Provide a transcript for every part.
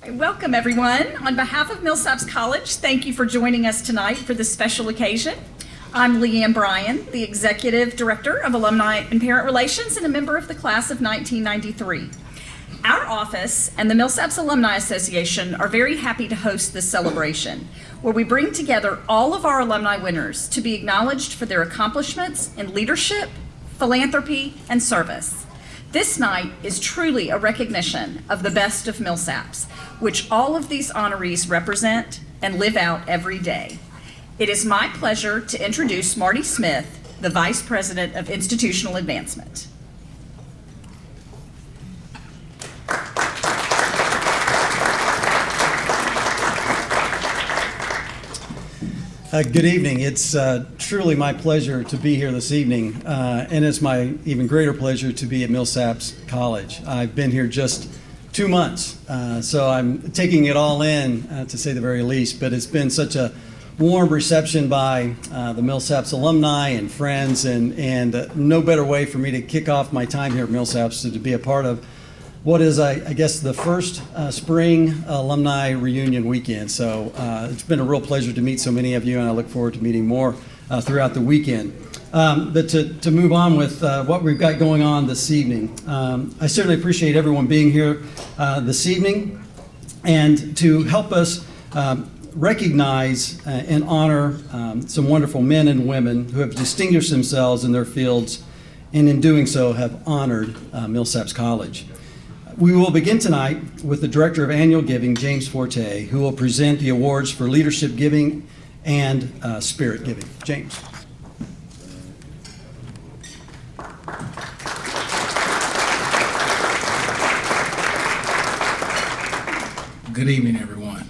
Welcome, everyone. On behalf of Millsaps College, thank you for joining us tonight for this special occasion. I'm Leanne Bryan, the Executive Director of Alumni and Parent Relations and a member of the class of 1993. Our office and the Millsaps Alumni Association are very happy to host this celebration, where we bring together all of our alumni winners to be acknowledged for their accomplishments in leadership, philanthropy, and service. This night is truly a recognition of the best of Millsaps, which all of these honorees represent and live out every day. It is my pleasure to introduce Marty Smith, the Vice President of Institutional Advancement. Good evening. It's truly my pleasure to be here this evening, and it's my even greater pleasure to be at Millsaps College. I've been here just 2 months, so I'm taking it all in, to say the very least, but it's been such a warm reception by the Millsaps alumni and friends, and no better way for me to kick off my time here at Millsaps than to be a part of what is, I guess, the first spring alumni reunion weekend. So it's been a real pleasure to meet so many of you, and I look forward to meeting more throughout the weekend. But to move on with what we've got going on this evening, I certainly appreciate everyone being here this evening, and to help us recognize and honor some wonderful men and women who have distinguished themselves in their fields, and in doing so have honored Millsaps College. We will begin tonight with the Director of Annual Giving, James Forte, who will present the awards for leadership giving and spirit giving. James. Good evening, everyone.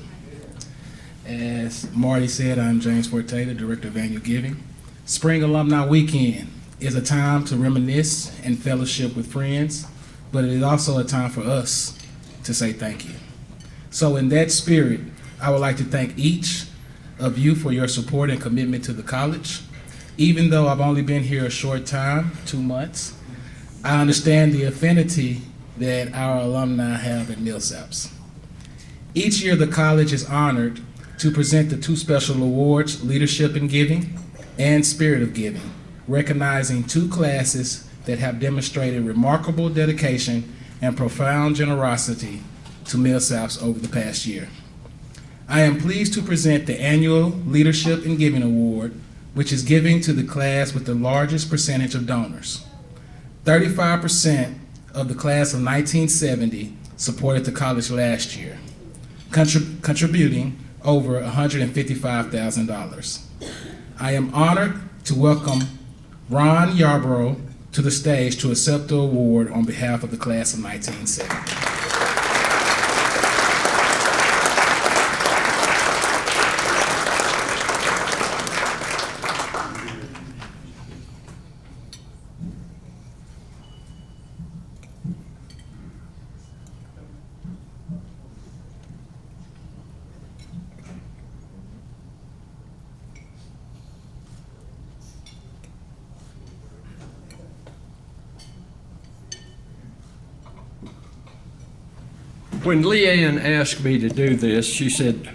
As Marty said, I'm James Forte, the Director of Annual Giving. Spring Alumni Weekend is a time to reminisce and fellowship with friends, but it is also a time for us to say thank you. So in that spirit, I would like to thank each of you for your support and commitment to the college. Even though I've only been here a short time, 2 months, I understand the affinity that our alumni have at Millsaps. Each year, the college is honored to present the 2 special awards, Leadership in Giving and Spirit of Giving, recognizing 2 classes that have demonstrated remarkable dedication and profound generosity to Millsaps over the past year. I am pleased to present the annual Leadership in Giving Award, which is giving to the class with the largest percentage of donors. 35% of the class of 1970 supported the college last year, contributing over $155,000. I am honored to welcome Ron Yarborough to the stage to accept the award on behalf of the class of 1970. When Leanne asked me to do this, she said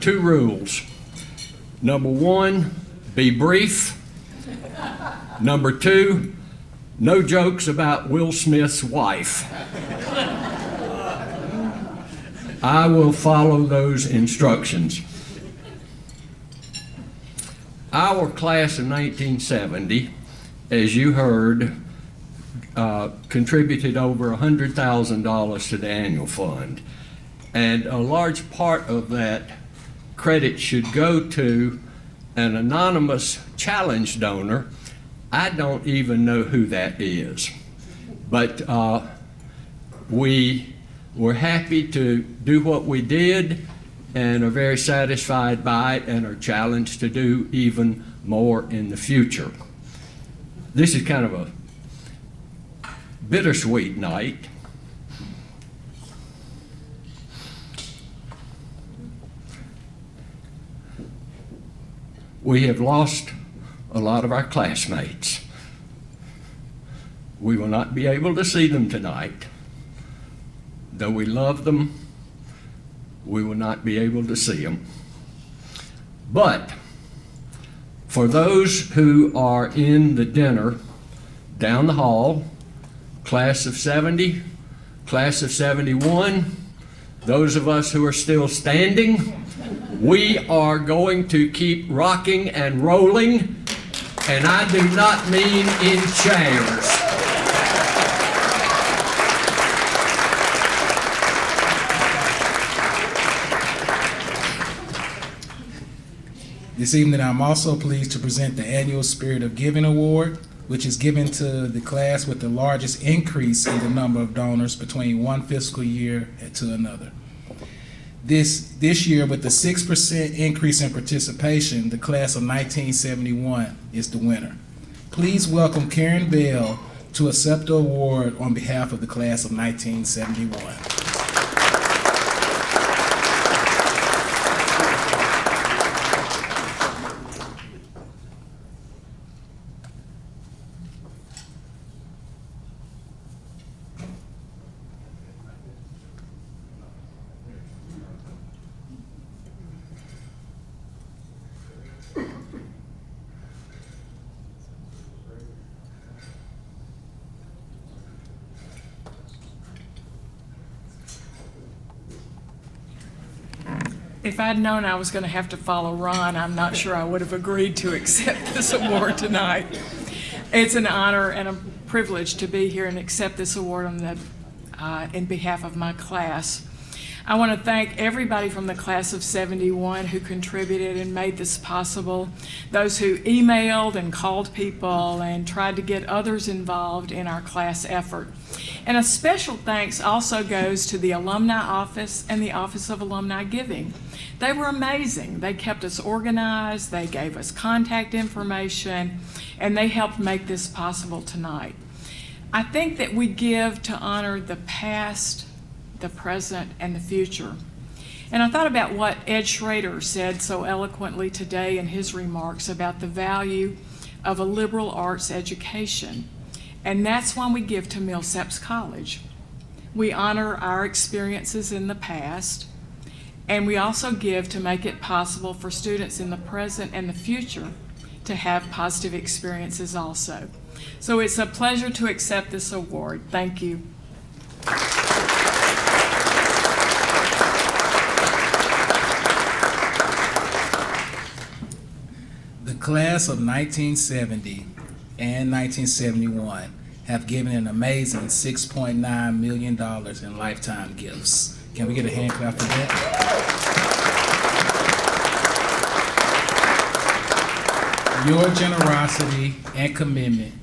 2 rules. Number 1, be brief. Number 2, no jokes about Will Smith's wife. I will follow those instructions. Our class of 1970, as you heard, contributed over $100,000 to the annual fund. And a large part of that credit should go to an anonymous challenge donor. I don't even know who that is. But we were happy to do what we did and are very satisfied by it and are challenged to do even more in the future. This is kind of a bittersweet night. We have lost a lot of our classmates. We will not be able to see them tonight. Though we love them, we will not be able to see them. But for those who are in the dinner down the hall, class of 70, class of 71, those of us who are still standing, we are going to keep rocking and rolling, and I do not mean in chairs. This evening, I'm also pleased to present the annual Spirit of Giving Award, which is given to the class with the largest increase in the number of donors between one fiscal year to another. This year, with the 6% increase in participation, the class of 1971 is the winner. Please welcome Karen Bell to accept the award on behalf of the class of 1971. If I'd known I was going to have to follow Ron, I'm not sure I would have agreed to accept this award tonight. It's an honor and a privilege to be here and accept this award in behalf of my class. I want to thank everybody from the class of 71 who contributed and made this possible, those who emailed and called people and tried to get others involved in our class effort. And a special thanks also goes to the Alumni Office and the Office of Alumni Giving. They were amazing. They kept us organized, they gave us contact information, and they helped make this possible tonight. I think that we give to honor the past, the present, and the future. And I thought about what Ed Schrader said so eloquently today in his remarks about the value of a liberal arts education. And that's why we give to Millsaps College. We honor our experiences in the past, and we also give to make it possible for students in the present and the future to have positive experiences also. So it's a pleasure to accept this award. Thank you. The class of 1970 and 1971 have given an amazing $6.9 million in lifetime gifts. Can we get a hand clap for that? Your generosity and commitment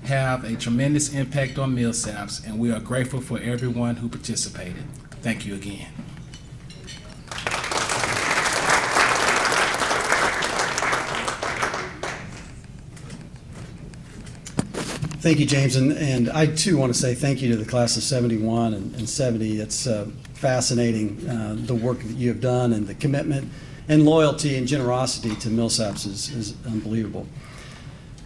have a tremendous impact on Millsaps, and we are grateful for everyone who participated. Thank you again. Thank you, James, and I too want to say thank you to the class of 71 and 70. It's fascinating, the work that you have done, and the commitment and loyalty and generosity to Millsaps is unbelievable.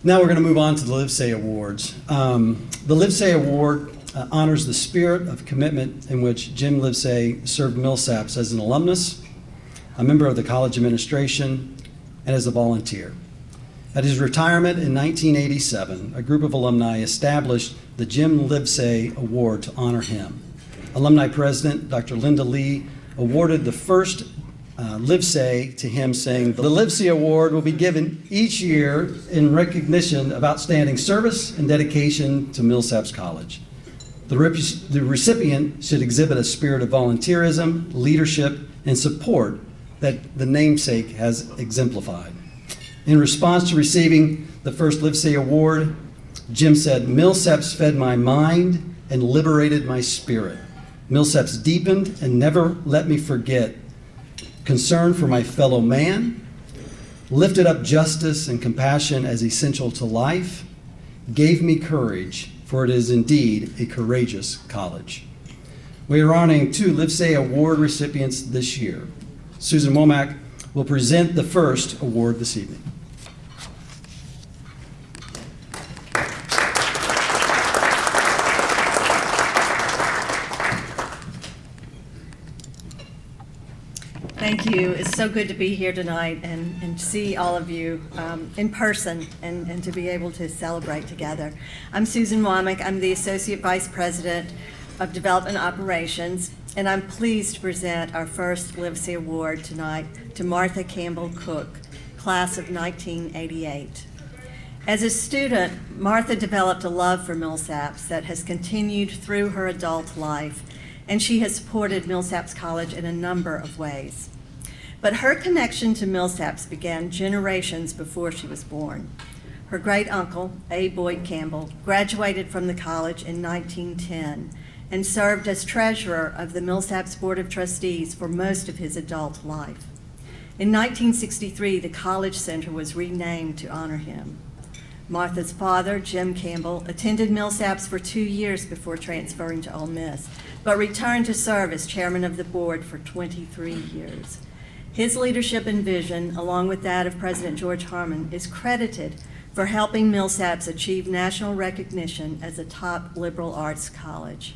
Now we're going to move on to the Livesay Awards. The Livesay Award honors the spirit of commitment in which Jim Livesay served Millsaps as an alumnus, a member of the college administration, and as a volunteer. At his retirement in 1987, a group of alumni established the Jim Livesay Award to honor him. Alumni President Dr. Linda Lee awarded the first Livesay to him, saying, "The Livesay Award will be given each year in recognition of outstanding service and dedication to Millsaps College. The recipient should exhibit a spirit of volunteerism, leadership, and support that the namesake has exemplified." In response to receiving the first Livesay Award, Jim said, "Millsaps fed my mind and liberated my spirit. Millsaps deepened and never let me forget concern for my fellow man, lifted up justice and compassion as essential to life, gave me courage, for it is indeed a courageous college." We are honoring two Livesay Award recipients this year. Susan Womack will present the first award this evening. Thank you. It's so good to be here tonight and see all of you in person and to be able to celebrate together. I'm Susan Womack. I'm the Associate Vice President of Development Operations, and I'm pleased to present our first Livesey Award tonight to Martha Campbell Cook, class of 1988. As a student, Martha developed a love for Millsaps that has continued through her adult life, and she has supported Millsaps College in a number of ways. But her connection to Millsaps began generations before she was born. Her great-uncle, A. Boyd Campbell, graduated from the college in 1910 and served as treasurer of the Millsaps Board of Trustees for most of his adult life. In 1963, the College Center was renamed to honor him. Martha's father, Jim Campbell, attended Millsaps for 2 years before transferring to Ole Miss, but returned to serve as chairman of the board for 23 years. His leadership and vision, along with that of President George Harmon, is credited for helping Millsaps achieve national recognition as a top liberal arts college.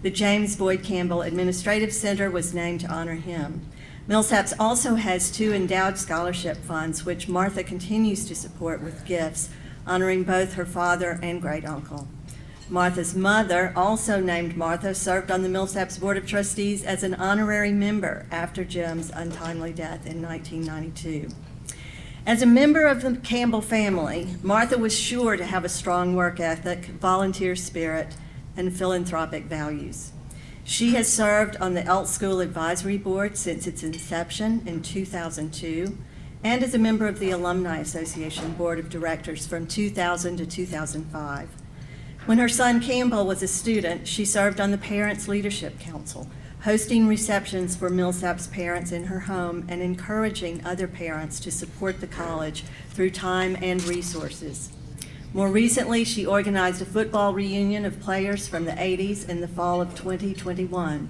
The James Boyd Campbell Administrative Center was named to honor him. Millsaps also has 2 endowed scholarship funds, which Martha continues to support with gifts, honoring both her father and great-uncle. Martha's mother, also named Martha, served on the Millsaps Board of Trustees as an honorary member after Jim's untimely death in 1992. As a member of the Campbell family, Martha was sure to have a strong work ethic, volunteer spirit, and philanthropic values. She has served on the Elt School Advisory Board since its inception in 2002, and is a member of the Alumni Association Board of Directors from 2000 to 2005. When her son Campbell was a student, she served on the Parents Leadership Council, hosting receptions for Millsaps parents in her home and encouraging other parents to support the college through time and resources. More recently, she organized a football reunion of players from the 80s in the fall of 2021.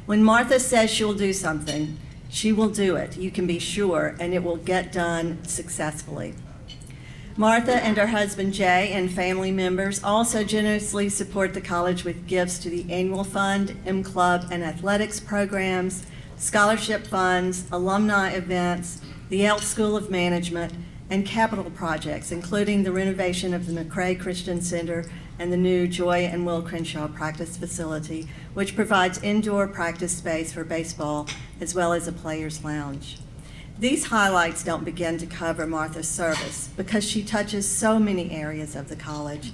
When Martha says she'll do something, she will do it, you can be sure, and it will get done successfully. Martha and her husband Jay and family members also generously support the college with gifts to the annual fund, M-Club, and athletics programs, scholarship funds, alumni events, the Elt School of Management, and capital projects, including the renovation of the McCrae Christian Center and the new Joy and Will Crenshaw practice facility, which provides indoor practice space for baseball as well as a player's lounge. These highlights don't begin to cover Martha's service because she touches so many areas of the college.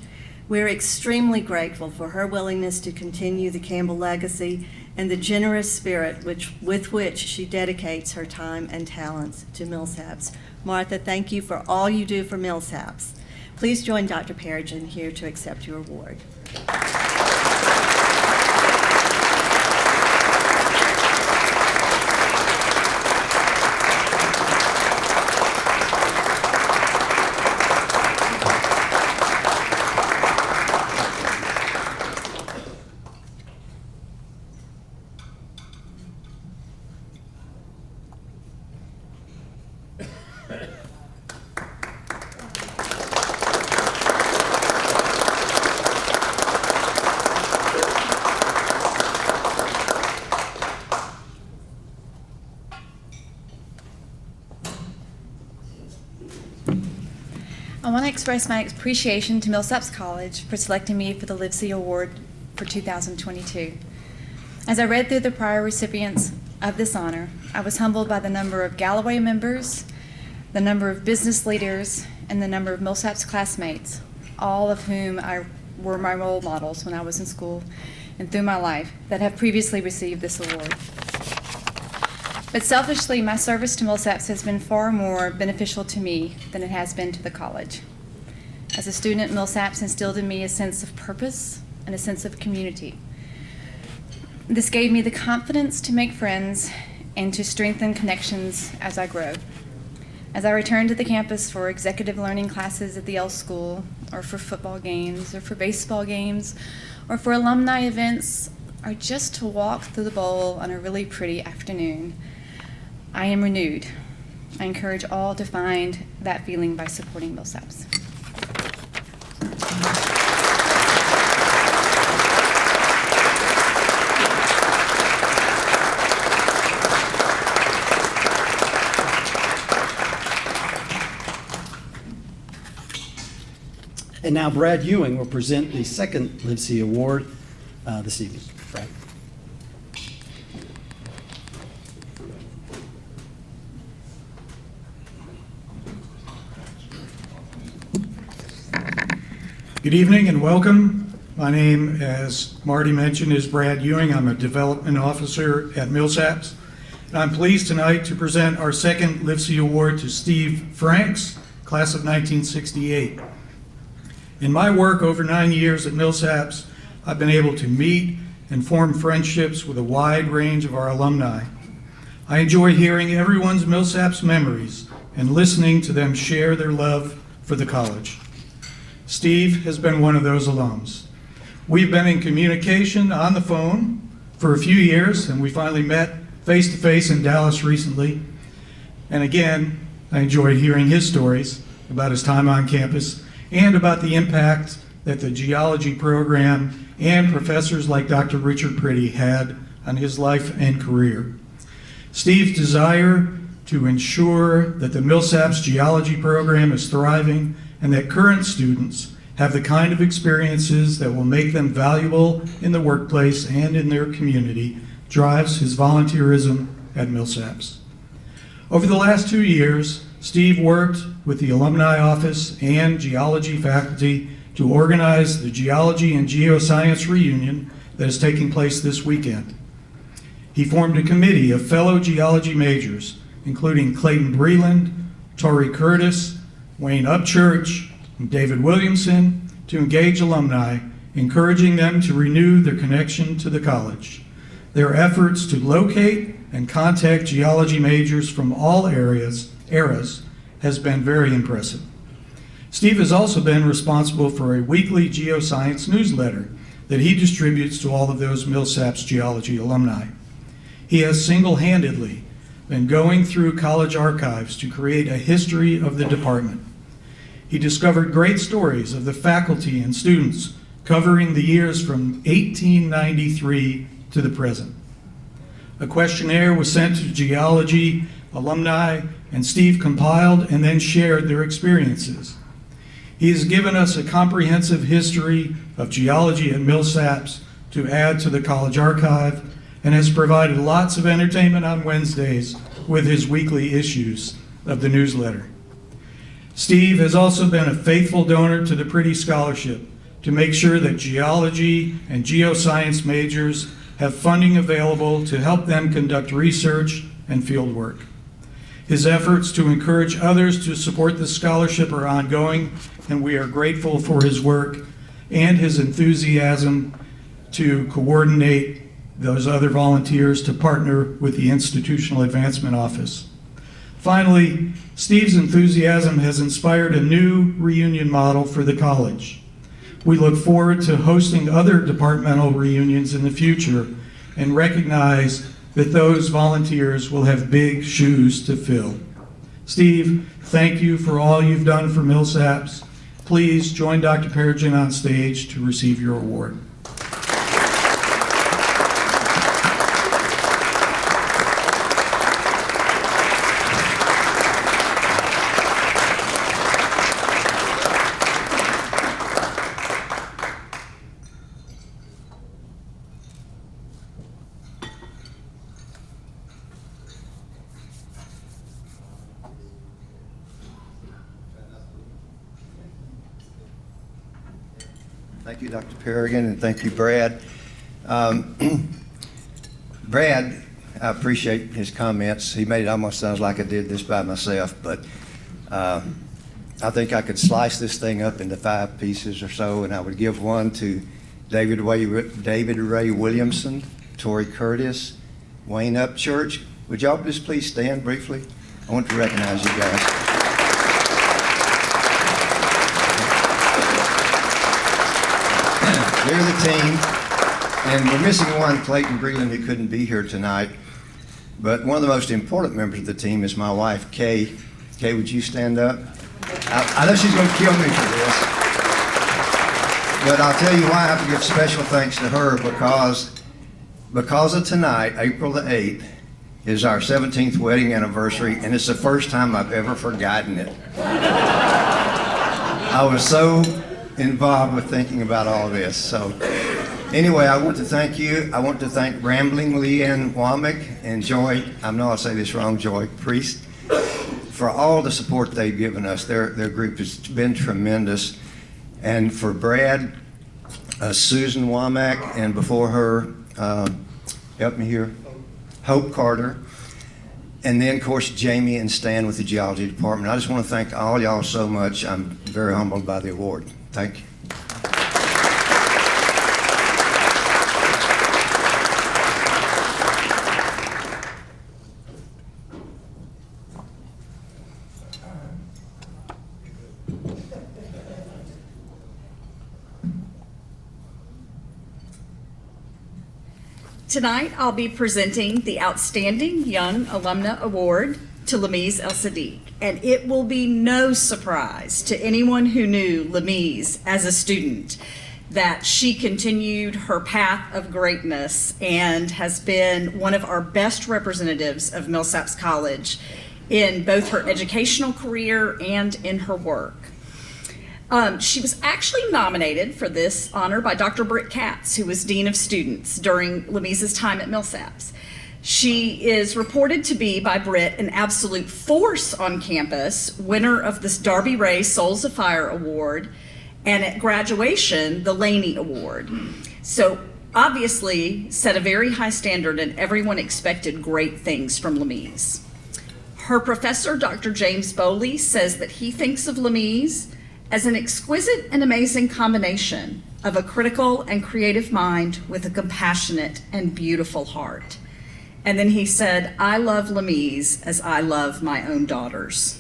We're extremely grateful for her willingness to continue the Campbell legacy and the generous spirit with which she dedicates her time and talents to Millsaps. Martha, thank you for all you do for Millsaps. Please join Dr. Perigin here to accept your award. I want to express my appreciation to Millsaps College for selecting me for the Livesey Award for 2022. As I read through the prior recipients of this honor, I was humbled by the number of Galloway members, the number of business leaders, and the number of Millsaps classmates, all of whom were my role models when I was in school and through my life, that have previously received this award. But selfishly, my service to Millsaps has been far more beneficial to me than it has been to the college. As a student, Millsaps instilled in me a sense of purpose and a sense of community. This gave me the confidence to make friends and to strengthen connections as I grow. As I return to the campus for executive learning classes at the Elt School, or for football games, or for baseball games, or for alumni events, or just to walk through the bowl on a really pretty afternoon, I am renewed. I encourage all to find that feeling by supporting Millsaps. And now Brad Ewing will present the second Livesey Award this evening. Brad. Good evening and welcome. My name, as Marty mentioned, is Brad Ewing. I'm a development officer at Millsaps. And I'm pleased tonight to present our second Livesey Award to Steve Franks, class of 1968. In my work over 9 years at Millsaps, I've been able to meet and form friendships with a wide range of our alumni. I enjoy hearing everyone's Millsaps memories and listening to them share their love for the college. Steve has been one of those alums. We've been in communication on the phone for a few years, and we finally met face-to-face in Dallas recently. And again, I enjoyed hearing his stories about his time on campus and about the impact that the geology program and professors like Dr. Richard Pretty had on his life and career. Steve's desire to ensure that the Millsaps geology program is thriving and that current students have the kind of experiences that will make them valuable in the workplace and in their community drives his volunteerism at Millsaps. Over the last 2 years, Steve worked with the alumni office and geology faculty to organize the geology and geoscience reunion that is taking place this weekend. He formed a committee of fellow geology majors, including Clayton Breland, Tori Curtis, Wayne Upchurch, and David Williamson, to engage alumni, encouraging them to renew their connection to the college. Their efforts to locate and contact geology majors from all eras has been very impressive. Steve has also been responsible for a weekly geoscience newsletter that he distributes to all of those Millsaps geology alumni. He has single-handedly been going through college archives to create a history of the department. He discovered great stories of the faculty and students covering the years from 1893 to the present. A questionnaire was sent to geology alumni, and Steve compiled and then shared their experiences. He has given us a comprehensive history of geology at Millsaps to add to the college archive, and has provided lots of entertainment on Wednesdays with his weekly issues of the newsletter. Steve has also been a faithful donor to the Pretty Scholarship to make sure that geology and geoscience majors have funding available to help them conduct research and field work. His efforts to encourage others to support the scholarship are ongoing, and we are grateful for his work and his enthusiasm to coordinate those other volunteers to partner with the Institutional Advancement Office. Finally, Steve's enthusiasm has inspired a new reunion model for the college. We look forward to hosting other departmental reunions in the future and recognize that those volunteers will have big shoes to fill. Steve, thank you for all you've done for Millsaps. Please join Dr. Perigin on stage to receive your award. Thank you, Dr. Perigin, and thank you, Brad. Brad, I appreciate his comments. He made it almost sound like I did this by myself, but I think I could slice this thing up into 5 pieces or so, and I would give one to David Ray Williamson, Tori Curtis, Wayne Upchurch. Would y'all just please stand briefly? I want to recognize you guys. They're the team, and we're missing one, Clayton Breland, who couldn't be here tonight. But one of the most important members of the team is my wife, Kay. Kay, would you stand up? I know she's going to kill me for this, but I'll tell you why I have to give special thanks to her, because of tonight, April the 8th, is our 17th wedding anniversary, and it's the first time I've ever forgotten it. I was so involved with thinking about all this. So anyway, I want to thank you. I want to thank Rambling Leanne Womack and Joy, I know I'll say this wrong, Joy Priest, for all the support they've given us. Their group has been tremendous. And for Brad, Susan Womack, and before her, help me here, Hope Carter, and then, of course, Jamie and Stan with the Geology Department. I just want to thank all y'all so much. I'm very humbled by the award. Thank you. Tonight, I'll be presenting the Outstanding Young Alumna Award to Lamise El Sadiq, and it will be no surprise to anyone who knew Lamise as a student that she continued her path of greatness and has been one of our best representatives of Millsaps College in both her educational career and in her work. She was actually nominated for this honor by Dr. Britt Katz, who was Dean of Students during Lamise's time at Millsaps. She is reported to be, by Britt, an absolute force on campus, winner of this Darby Ray Souls of Fire Award, and at graduation, the Laney Award. So obviously set a very high standard, and everyone expected great things from Lamise. Her professor, Dr. James Bowley, says that he thinks of Lamise as an exquisite and amazing combination of a critical and creative mind with a compassionate and beautiful heart. And then he said, "I love Lamise as I love my own daughters."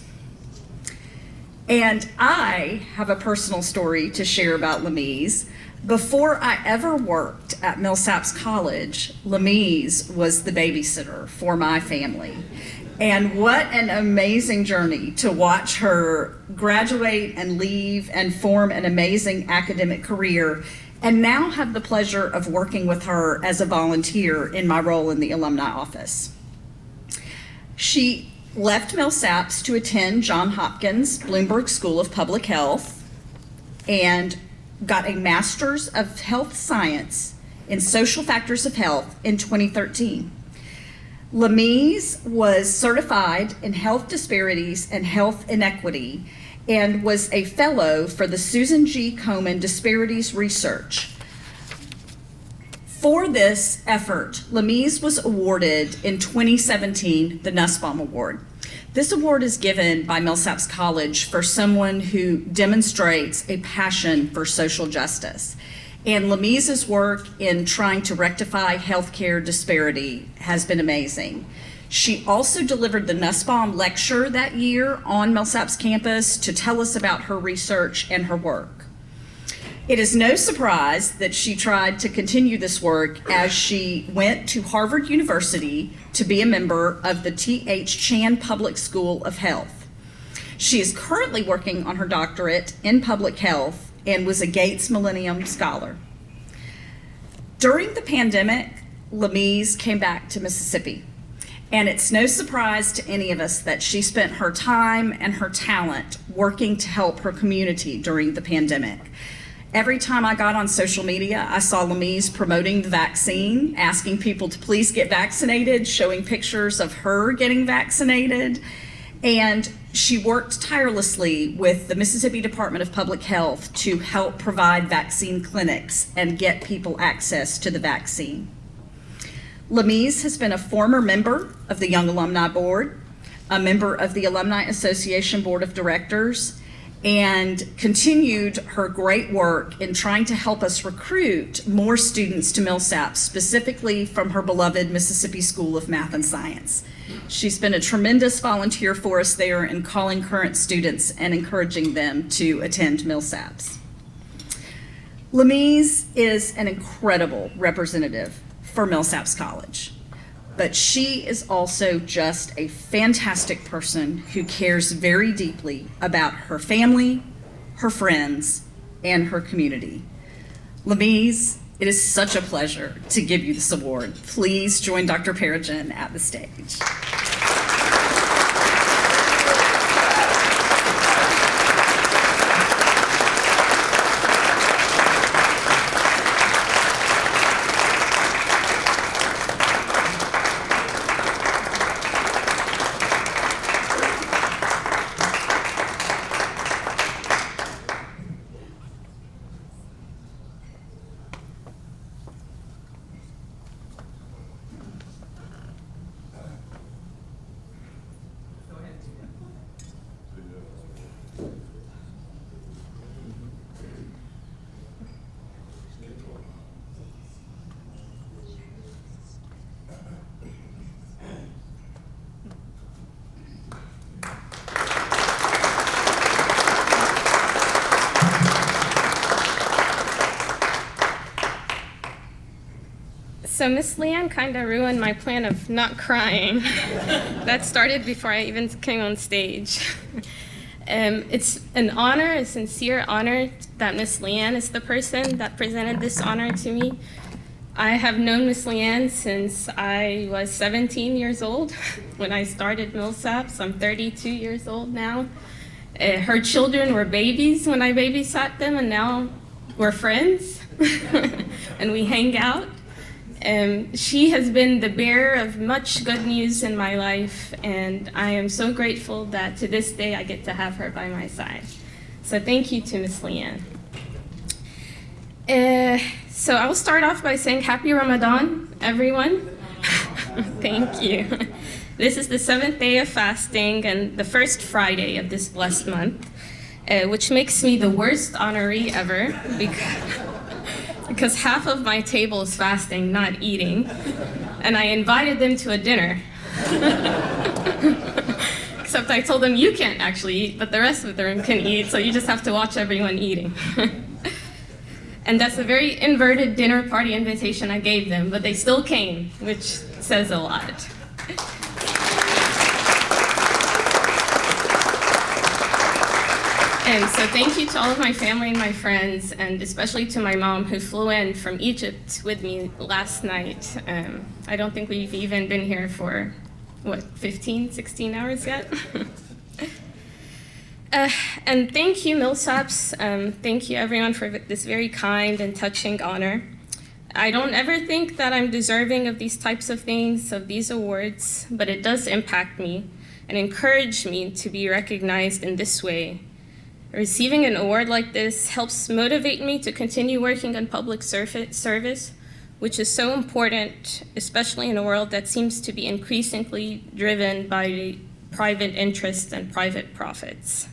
And I have a personal story to share about Lamise. Before I ever worked at Millsaps College, Lamise was the babysitter for my family. And what an amazing journey to watch her graduate and leave and form an amazing academic career, and now have the pleasure of working with her as a volunteer in my role in the alumni office. She left Millsaps to attend Johns Hopkins Bloomberg School of Public Health and got a Master's of Health Science in Social Factors of Health in 2013. Lamise was certified in health disparities and health inequity and was a fellow for the Susan G. Komen Disparities Research. For this effort, Lamise was awarded in 2017 the Nussbaum Award. This award is given by Millsaps College for someone who demonstrates a passion for social justice. And Lamise's work in trying to rectify healthcare disparity has been amazing. She also delivered the Nussbaum Lecture that year on Millsaps campus to tell us about her research and her work. It is no surprise that she tried to continue this work as she went to Harvard University to be a member of the T.H. Chan Public School of Health. She is currently working on her doctorate in public health and was a Gates Millennium Scholar. During the pandemic, Lamise came back to Mississippi, and it's no surprise to any of us that she spent her time and her talent working to help her community during the pandemic. Every time I got on social media, I saw Lamise promoting the vaccine, asking people to please get vaccinated, showing pictures of her getting vaccinated, and she worked tirelessly with the Mississippi Department of Public Health to help provide vaccine clinics and get people access to the vaccine. Lamise has been a former member of the Young Alumni Board, a member of the Alumni Association Board of Directors, and continued her great work in trying to help us recruit more students to Millsaps, specifically from her beloved Mississippi School of Math and Science. She's been a tremendous volunteer for us there in calling current students and encouraging them to attend Millsaps. Lamise is an incredible representative for Millsaps College, but she is also just a fantastic person who cares very deeply about her family, her friends, and her community. Lamise, it is such a pleasure to give you this award. Please join Dr. Perigin at the stage. So Miss Leanne kind of ruined my plan of not crying. That started before I even came on stage. It's an honor, a sincere honor, that Miss Leanne is the person that presented this honor to me. I have known Miss Leanne since I was 17 years old when I started Millsaps. I'm 32 years old now. Her children were babies when I babysat them, and now we're friends and we hang out. She has been the bearer of much good news in my life, and I am so grateful that to this day I get to have her by my side. So thank you to Miss Leanne. So I'll start off by saying Happy Ramadan, everyone. Thank you. This is the 7th day of fasting and the first Friday of this blessed month, which makes me the worst honoree ever because half of my table is fasting, not eating, and I invited them to a dinner. Except I told them you can't actually eat, but the rest of the room can eat, so you just have to watch everyone eating. And that's a very inverted dinner party invitation I gave them, but they still came, which says a lot. And so thank you to all of my family and my friends, and especially to my mom who flew in from Egypt with me last night. I don't think we've even been here for, 15, 16 hours yet? And thank you, Millsaps. Thank you, everyone, for this very kind and touching honor. I don't ever think that I'm deserving of these types of things, of these awards, but it does impact me and encourage me to be recognized in this way. Receiving an award like this helps motivate me to continue working on public service, which is so important, especially in a world that seems to be increasingly driven by private interests and private profits.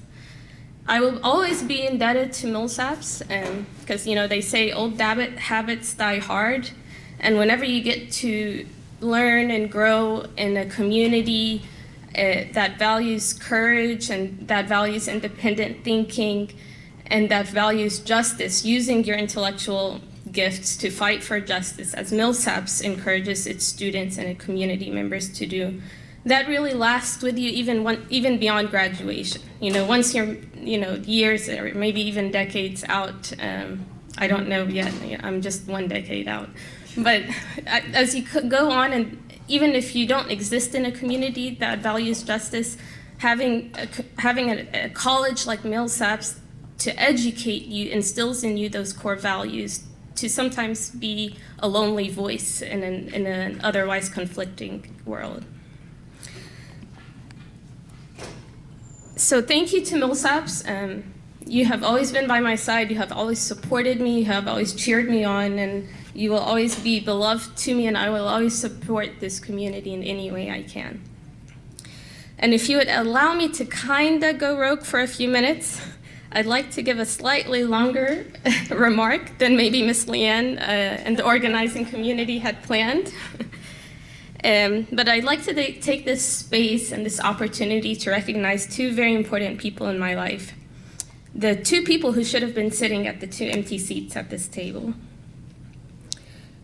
I will always be indebted to Millsaps because, they say old habits die hard. And whenever you get to learn and grow in a community that values courage and that values independent thinking and that values justice, using your intellectual gifts to fight for justice, as Millsaps encourages its students and its community members to do, that really lasts with you even beyond graduation. Once you're, years or maybe even decades out, I don't know yet, I'm just 1 decade out. But as you go on, and even if you don't exist in a community that values justice, having a college like Millsaps to educate you instills in you those core values to sometimes be a lonely voice in an otherwise conflicting world. So thank you to Millsaps. You have always been by my side. You have always supported me. You have always cheered me on, and you will always be beloved to me, and I will always support this community in any way I can. And if you would allow me to kinda go rogue for a few minutes, I'd like to give a slightly longer remark than maybe Miss Leanne and the organizing community had planned. But I'd like to take this space and this opportunity to recognize 2 very important people in my life. The 2 people who should have been sitting at the 2 empty seats at this table.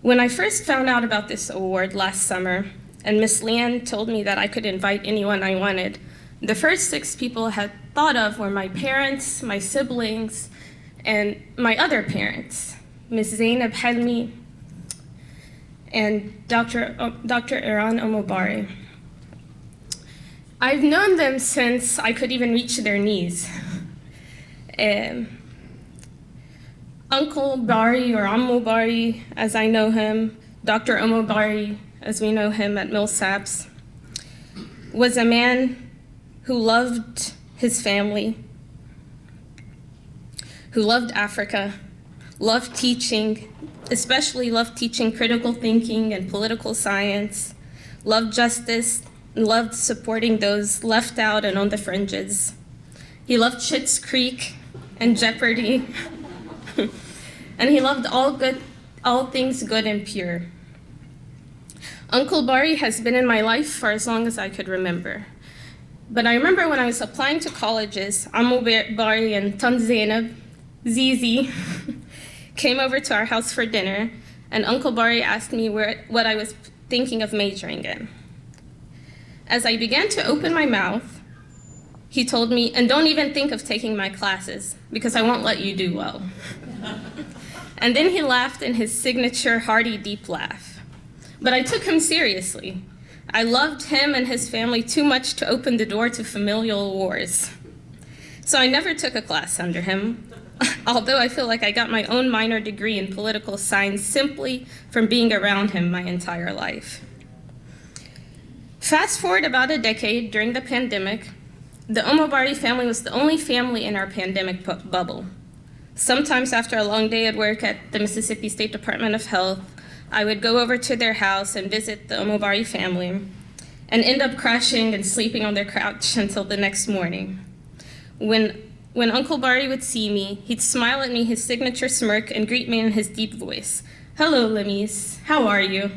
When I first found out about this award last summer, and Miss Leanne told me that I could invite anyone I wanted, the first 6 people I had thought of were my parents, my siblings, and my other parents, Miss Zainab Helmi and Dr. Iran Omobari. I've known them since I could even reach their knees. Uncle Bari, or Ammu Bari, as I know him, Dr. Omobari, as we know him at Millsaps, was a man who loved his family, who loved Africa, loved teaching, especially loved teaching critical thinking and political science, loved justice, and loved supporting those left out and on the fringes. He loved Schitt's Creek and Jeopardy, and he loved all things good and pure. Uncle Bari has been in my life for as long as I could remember. But I remember when I was applying to colleges, Ammu Bari and Tant Zainab, Zizi, came over to our house for dinner, and Uncle Barry asked me what I was thinking of majoring in. As I began to open my mouth, he told me, and don't even think of taking my classes, because I won't let you do well. And then he laughed in his signature hearty, deep laugh. But I took him seriously. I loved him and his family too much to open the door to familial wars. So I never took a class under him, although I feel like I got my own minor degree in political science simply from being around him my entire life. Fast forward about a decade during the pandemic, the Omobari family was the only family in our pandemic bubble. Sometimes after a long day at work at the Mississippi State Department of Health, I would go over to their house and visit the Omobari family and end up crashing and sleeping on their couch until the next morning. When Uncle Barry would see me, he'd smile at me his signature smirk and greet me in his deep voice. "Hello, Lemise, how are you?"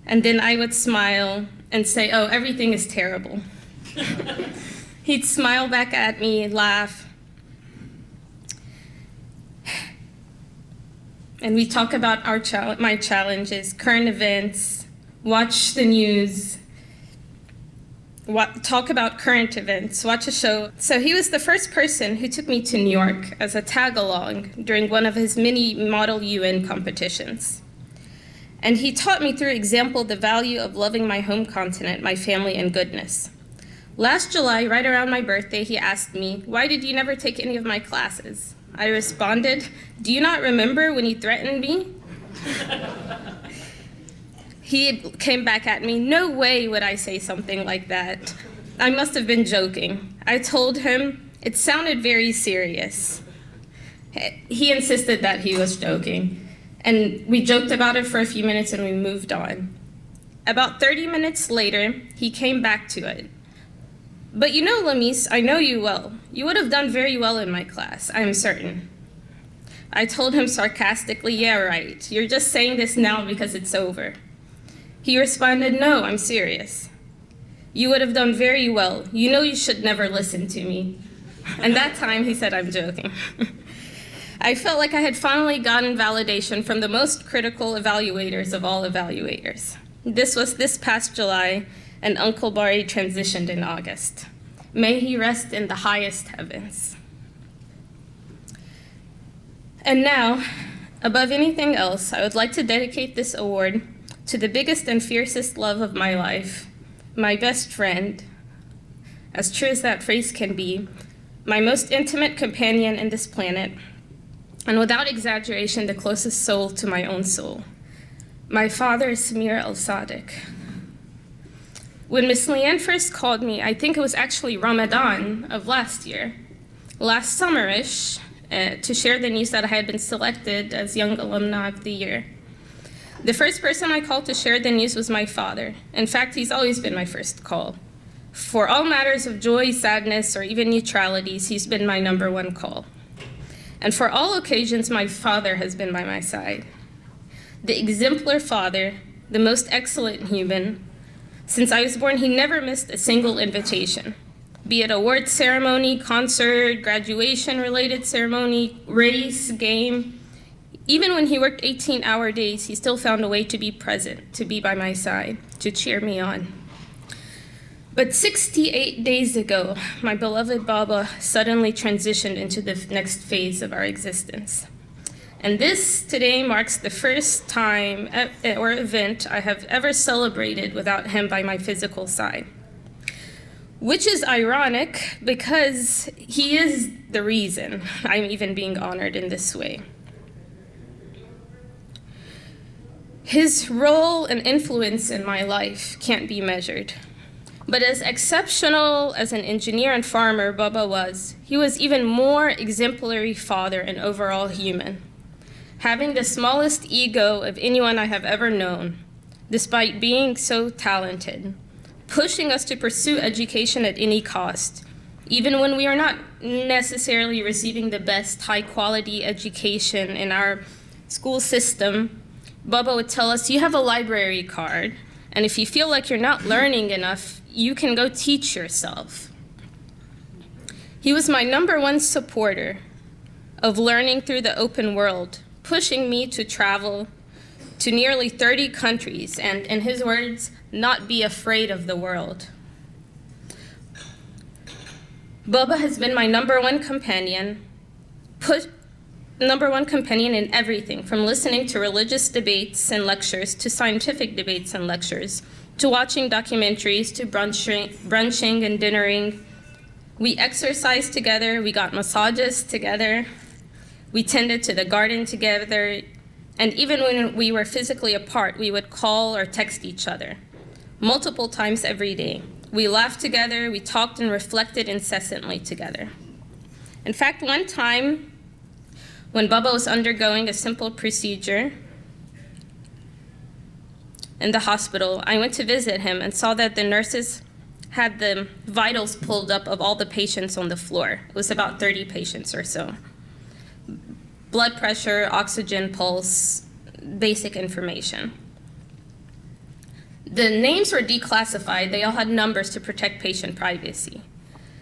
And then I would smile and say, "Oh, everything is terrible." He'd smile back at me, laugh, and we talk about my challenges, current events, watch the news, talk about current events, watch a show. So he was the first person who took me to New York as a tag-along during one of his many Model UN competitions. And he taught me through example the value of loving my home continent, my family, and goodness. Last July, right around my birthday, he asked me, "Why did you never take any of my classes?" I responded, "Do you not remember when you threatened me?" He came back at me, "No way would I say something like that. I must have been joking." I told him it sounded very serious. He insisted that he was joking, and we joked about it for a few minutes and we moved on. About 30 minutes later, he came back to it. "But you know, Lemise, I know you well. You would have done very well in my class, I am certain." I told him sarcastically, "Yeah, right. You're just saying this now because it's over." He responded, "No, I'm serious. You would have done very well. You know you should never listen to me." And that time he said, "I'm joking." I felt like I had finally gotten validation from the most critical evaluators of all evaluators. This was this past July, and Uncle Barry transitioned in August. May he rest in the highest heavens. And now, above anything else, I would like to dedicate this award to the biggest and fiercest love of my life, my best friend, as true as that phrase can be, my most intimate companion in this planet, and without exaggeration, the closest soul to my own soul. My father is Samir El-Sadiq. When Miss Leanne first called me, I think it was actually Ramadan of last year, last summer-ish, to share the news that I had been selected as Young Alumni of the Year. The first person I called to share the news was my father. In fact, he's always been my first call. For all matters of joy, sadness, or even neutralities, he's been my #1 call. And for all occasions, my father has been by my side. The exemplar father, the most excellent human. Since I was born, he never missed a single invitation, be it award ceremony, concert, graduation-related ceremony, race, game. Even when he worked 18-hour days, he still found a way to be present, to be by my side, to cheer me on. But 68 days ago, my beloved Baba suddenly transitioned into the next phase of our existence. And this today marks the first time or event I have ever celebrated without him by my physical side. Which is ironic because he is the reason I'm even being honored in this way. His role and influence in my life can't be measured. But as exceptional as an engineer and farmer Baba was, he was even more exemplary father and overall human. Having the smallest ego of anyone I have ever known, despite being so talented, pushing us to pursue education at any cost, even when we are not necessarily receiving the best high-quality education in our school system. Baba would tell us, "You have a library card, and if you feel like you're not learning enough, you can go teach yourself." He was my #1 supporter of learning through the open world, pushing me to travel to nearly 30 countries and, in his words, not be afraid of the world. Bubba has been my number one companion in everything, from listening to religious debates and lectures, to scientific debates and lectures, to watching documentaries, to brunching and dinnering. We exercised together, we got massages together, we tended to the garden together, and even when we were physically apart, we would call or text each other multiple times every day. We laughed together, we talked and reflected incessantly together. In fact, one time, when Bubba was undergoing a simple procedure in the hospital, I went to visit him and saw that the nurses had the vitals pulled up of all the patients on the floor. It was about 30 patients or so. Blood pressure, oxygen, pulse, basic information. The names were declassified. They all had numbers to protect patient privacy.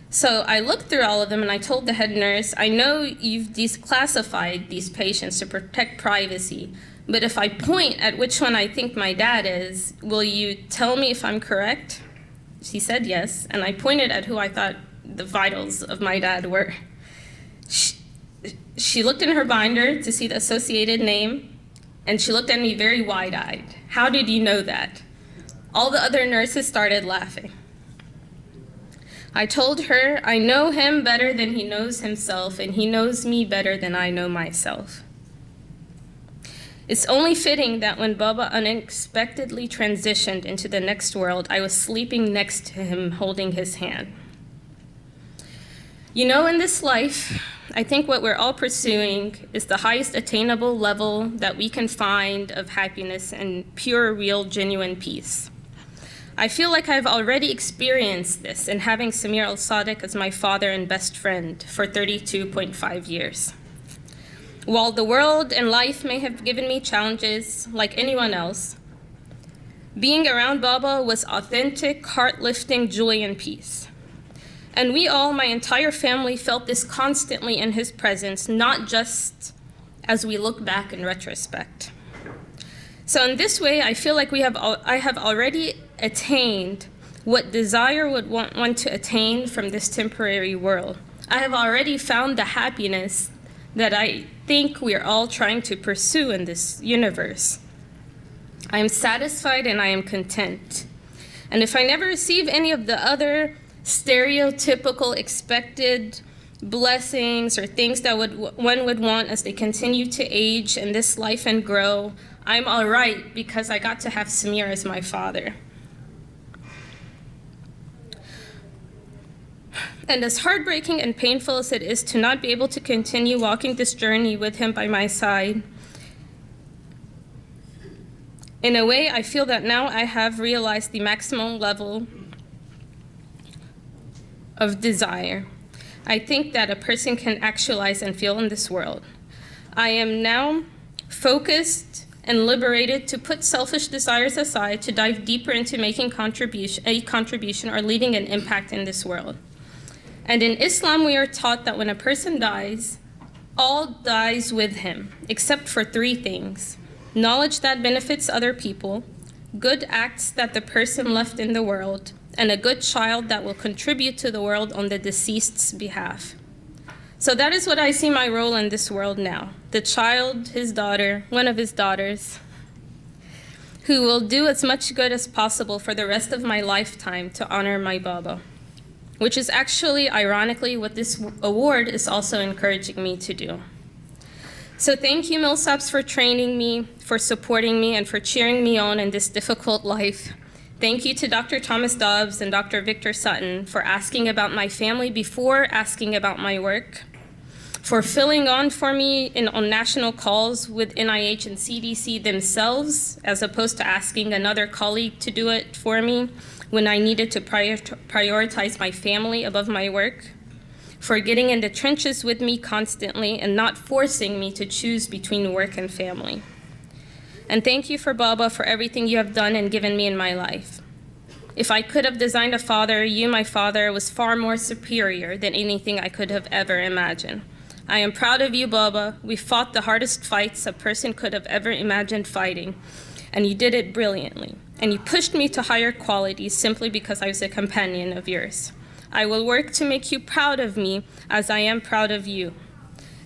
So I looked through all of them and I told the head nurse, I know you've declassified these patients to protect privacy, but if I point at which one I think my dad is, will you tell me if I'm correct? She said yes, and I pointed at who I thought the vitals of my dad were. She looked in her binder to see the associated name, and she looked at me very wide-eyed. How did you know that? All the other nurses started laughing. I told her, I know him better than he knows himself, and he knows me better than I know myself. It's only fitting that when Bubba unexpectedly transitioned into the next world, I was sleeping next to him, holding his hand. You know, in this life, I think what we're all pursuing is the highest attainable level that we can find of happiness and pure, real, genuine peace. I feel like I've already experienced this in having Samir Al-Sadiq as my father and best friend for 32.5 years. While the world and life may have given me challenges like anyone else, being around Baba was authentic, heart-lifting joy and peace. And we all, my entire family, felt this constantly in his presence, not just as we look back in retrospect. So in this way, I feel like I have already attained what desire would want one to attain from this temporary world. I have already found the happiness that I think we are all trying to pursue in this universe. I am satisfied and I am content. And if I never receive any of the other stereotypical expected blessings or things that one would want as they continue to age in this life and grow, I'm all right because I got to have Samir as my father. And as heartbreaking and painful as it is to not be able to continue walking this journey with him by my side, in a way, I feel that now I have realized the maximum level of desire I think that a person can actualize and feel in this world. I am now focused and liberated to put selfish desires aside, to dive deeper into making a contribution or leaving an impact in this world. And in Islam, we are taught that when a person dies, all dies with him, except for three things: knowledge that benefits other people, good acts that the person left in the world, and a good child that will contribute to the world on the deceased's behalf. So that is what I see my role in this world now. The child, his daughter, one of his daughters, who will do as much good as possible for the rest of my lifetime to honor my Baba, which is actually, ironically, what this award is also encouraging me to do. So thank you, Millsaps, for training me, for supporting me, and for cheering me on in this difficult life. Thank you to Dr. Thomas Dobbs and Dr. Victor Sutton for asking about my family before asking about my work, for filling on for me on national calls with NIH and CDC themselves, as opposed to asking another colleague to do it for me when I needed to prioritize my family above my work, for getting in the trenches with me constantly and not forcing me to choose between work and family. And thank you for Baba for everything you have done and given me in my life. If I could have designed a father, you, my father, was far more superior than anything I could have ever imagined. I am proud of you, Bubba. We fought the hardest fights a person could have ever imagined fighting, and you did it brilliantly. And you pushed me to higher qualities simply because I was a companion of yours. I will work to make you proud of me as I am proud of you.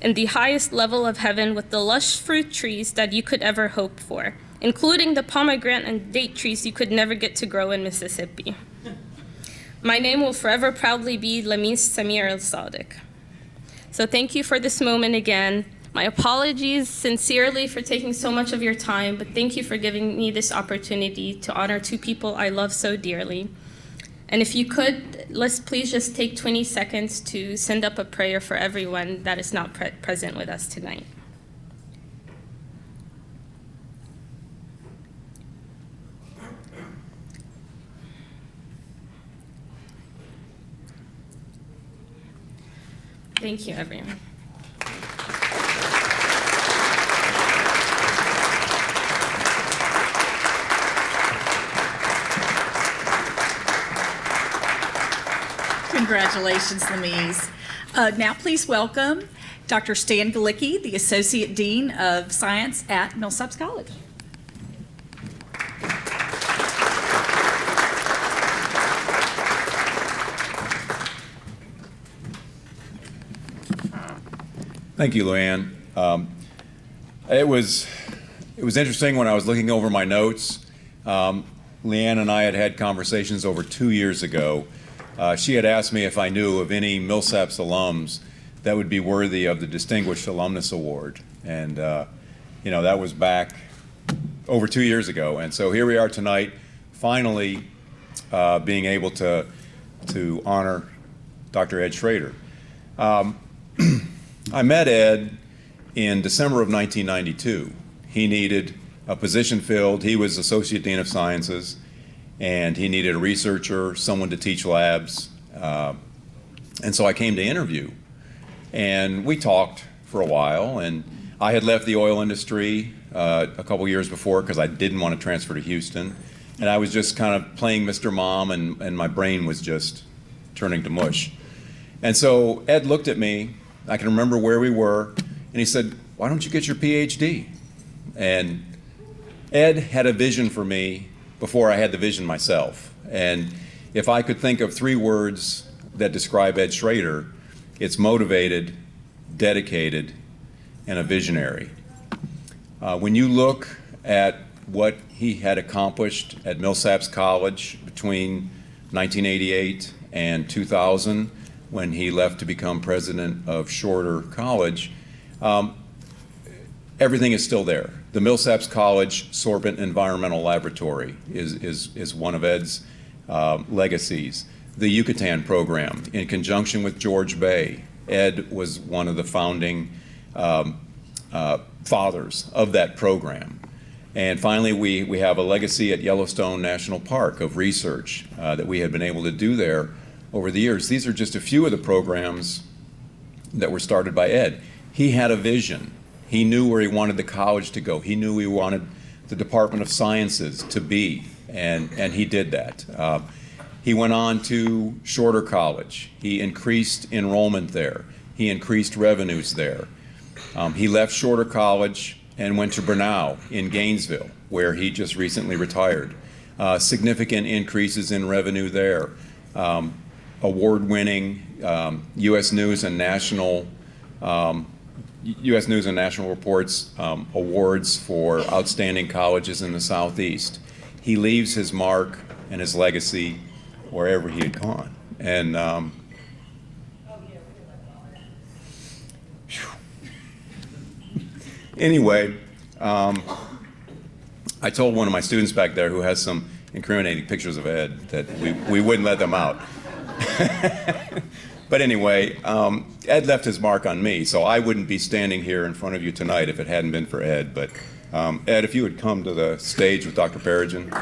In the highest level of heaven with the lush fruit trees that you could ever hope for, including the pomegranate and date trees you could never get to grow in Mississippi. My name will forever proudly be Lamis Samir El-Sadiq. So thank you for this moment again. My apologies sincerely for taking so much of your time, but thank you for giving me this opportunity to honor two people I love so dearly. And if you could, let's please just take 20 seconds to send up a prayer for everyone that is not present with us tonight. Thank you, everyone. Congratulations, Lamise. Now please welcome Dr. Stan Galicki, the Associate Dean of Science at Millsaps College. Thank you, Luann. It was interesting when I was looking over my notes. Leanne and I had conversations over 2 years ago. She had asked me if I knew of any Millsaps alums that would be worthy of the Distinguished Alumnus Award. And, that was back over 2 years ago. And so here we are tonight, finally being able to honor Dr. Ed Schrader. I met Ed in December of 1992. He needed a position filled. He was Associate Dean of Sciences, and he needed a researcher, someone to teach labs. And so I came to interview. And we talked for a while, and I had left the oil industry a couple years before because I didn't want to transfer to Houston. And I was just kind of playing Mr. Mom, and my brain was just turning to mush. And so Ed looked at me. I can remember where we were, and he said, "Why don't you get your PhD?" And Ed had a vision for me before I had the vision myself. And if I could think of 3 words that describe Ed Schrader, it's motivated, dedicated, and a visionary. When you look at what he had accomplished at Millsaps College between 1988 and 2000, when he left to become president of Shorter College, everything is still there. The Millsaps College Sorbent Environmental Laboratory is one of Ed's legacies. The Yucatan program, in conjunction with George Bay, Ed was one of the founding fathers of that program. And finally, we have a legacy at Yellowstone National Park of research that we have been able to do there over the years. These are just a few of the programs that were started by Ed. He had a vision. He knew where he wanted the college to go. He knew he wanted the Department of Sciences to be, and he did that. He went on to Shorter College. He increased enrollment there. He increased revenues there. He left Shorter College and went to Brenau in Gainesville, where he just recently retired. Significant increases in revenue there. Award-winning U.S. News and National Reports awards for outstanding colleges in the Southeast. He leaves his mark and his legacy wherever he had gone. And anyway, I told one of my students back there who has some incriminating pictures of Ed that we wouldn't let them out. But anyway, Ed left his mark on me, so I wouldn't be standing here in front of you tonight if it hadn't been for Ed. But Ed, if you would come to the stage with Dr. Peregrine.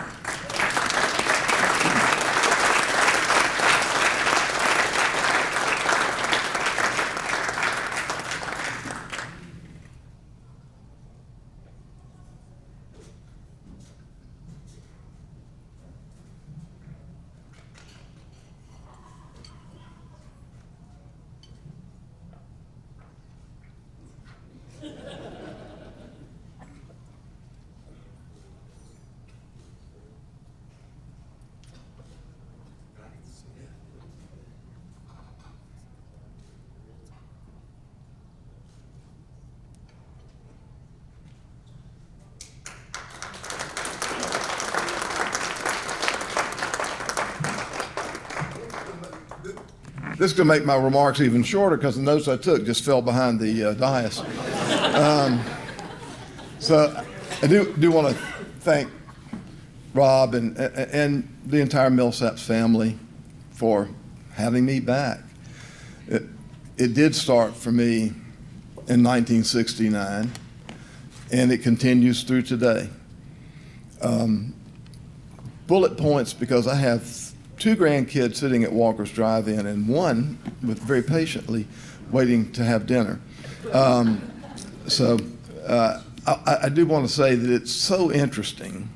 this is going to make my remarks even shorter because the notes I took just fell behind the dais. So I do want to thank Rob and the entire Millsaps family for having me back. It did start for me in 1969, and it continues through today. Bullet points, because I have 2 grandkids sitting at Walker's Drive-In and one very patiently waiting to have dinner. I do want to say that it's so interesting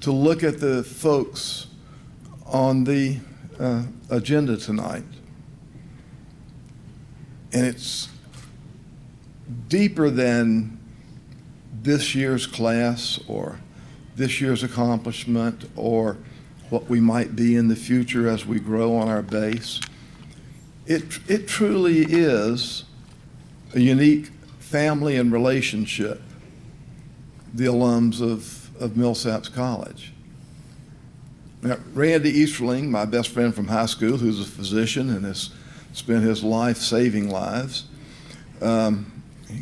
to look at the folks on the agenda tonight. And it's deeper than this year's class or this year's accomplishment or what we might be in the future as we grow on our base. It truly is a unique family and relationship, the alums of Millsaps College. Now, Randy Easterling, my best friend from high school, who's a physician and has spent his life saving lives,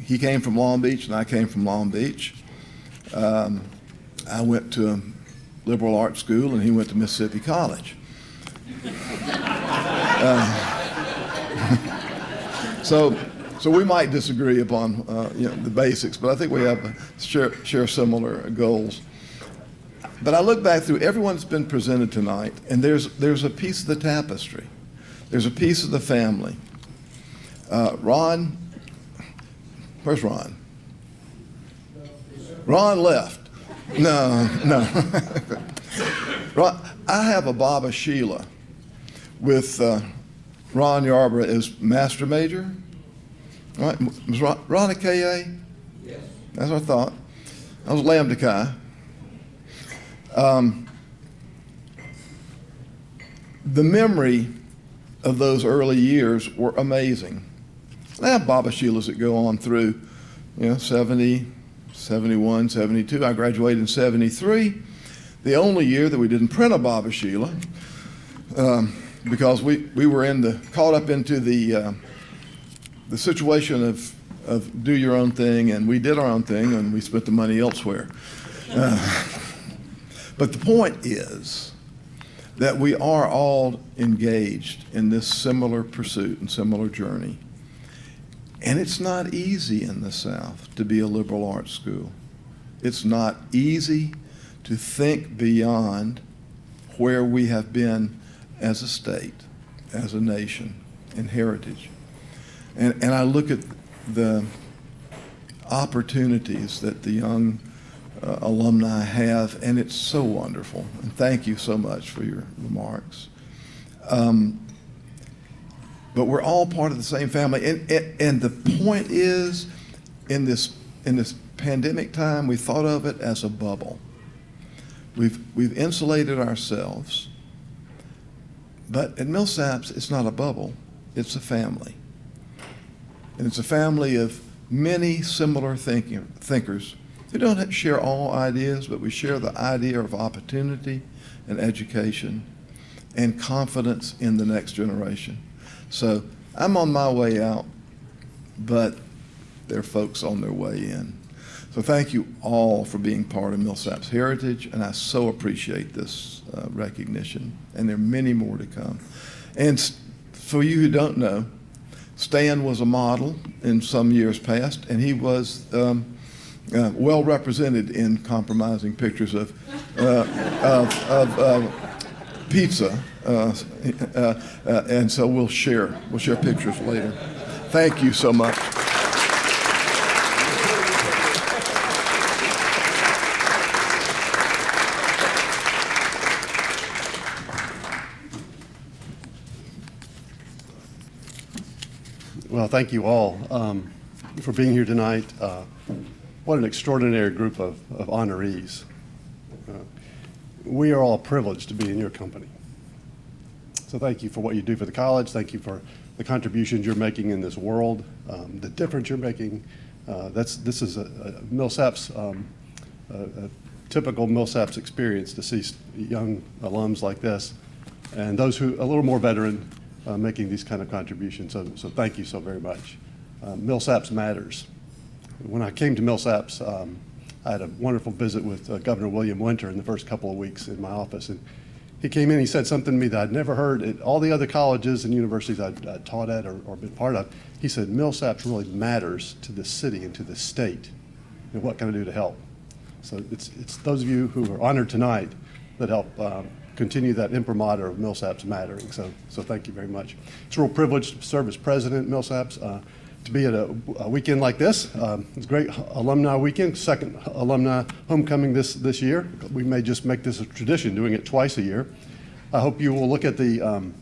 he came from Long Beach and I came from Long Beach. I went to a liberal arts school and he went to Mississippi College. So we might disagree upon the basics, but I think we have share similar goals. But I look back through everyone that's been presented tonight, and there's a piece of the tapestry. There's a piece of the family. Ron, where's Ron? Ron left. No. Ron, I have a Baba Sheila with Ron Yarborough as master major. All right, was Ron a KA? Yes. That's what I thought. I was Lambda Chi. The memory of those early years were amazing. I have Baba Sheilas that go on through, 70, 71, 72. I graduated in 73, the only year that we didn't print a Baba Sheila, because we were caught up into the situation of do your own thing, and we did our own thing, and we spent the money elsewhere. But the point is that we are all engaged in this similar pursuit and similar journey. And it's not easy in the South to be a liberal arts school. It's not easy to think beyond where we have been as a state, as a nation, and heritage. And I look at the opportunities that the young alumni have, and it's so wonderful. And thank you so much for your remarks. But we're all part of the same family. And the point is, in this pandemic time, we thought of it as a bubble. We've insulated ourselves. But at Millsaps, it's not a bubble. It's a family. And it's a family of many similar thinkers who don't share all ideas, but we share the idea of opportunity and education and confidence in the next generation. So I'm on my way out, but there are folks on their way in. So thank you all for being part of Millsaps heritage, and I so appreciate this recognition, and there are many more to come. And for you who don't know, Stan was a model in some years past, and he was well represented in compromising pictures of pizza, and so we'll share pictures later. Thank you so much. Well, thank you all for being here tonight. What an extraordinary group of honorees. We are all privileged to be in your company. So thank you for what you do for the college. Thank you for the contributions you're making in this world, the difference you're making. This is a Millsaps, a typical Millsaps experience to see young alums like this, and those who a little more veteran making these kind of contributions. So thank you so very much. Millsaps matters. When I came to Millsaps, I had a wonderful visit with Governor William Winter in the first couple of weeks in my office. And he came in, he said something to me that I'd never heard at all the other colleges and universities I'd taught at or been part of. He said, Millsaps really matters to the city and to the state. And what can I do to help? So it's those of you who are honored tonight that help continue that imprimatur of Millsaps mattering. So thank you very much. It's a real privilege to serve as president of Millsaps. To be at a weekend like this. It's a great alumni weekend, second alumni homecoming this year. We may just make this a tradition, doing it twice a year. I hope you will look at the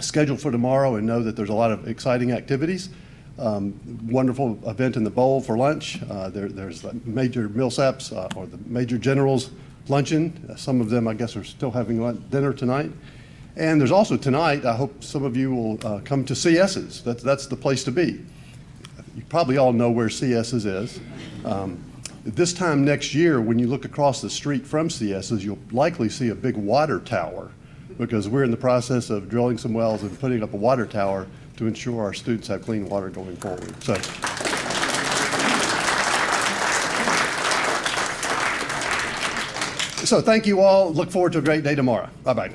schedule for tomorrow and know that there's a lot of exciting activities. Wonderful event in the bowl for lunch. There's the major Millsaps or the major generals luncheon. Some of them, I guess, are still having dinner tonight. And there's also tonight, I hope some of you will come to CS's. That's the place to be. You probably all know where CS's is. This time next year, when you look across the street from CS's, you'll likely see a big water tower because we're in the process of drilling some wells and putting up a water tower to ensure our students have clean water going forward. So thank you all. Look forward to a great day tomorrow. Bye-bye.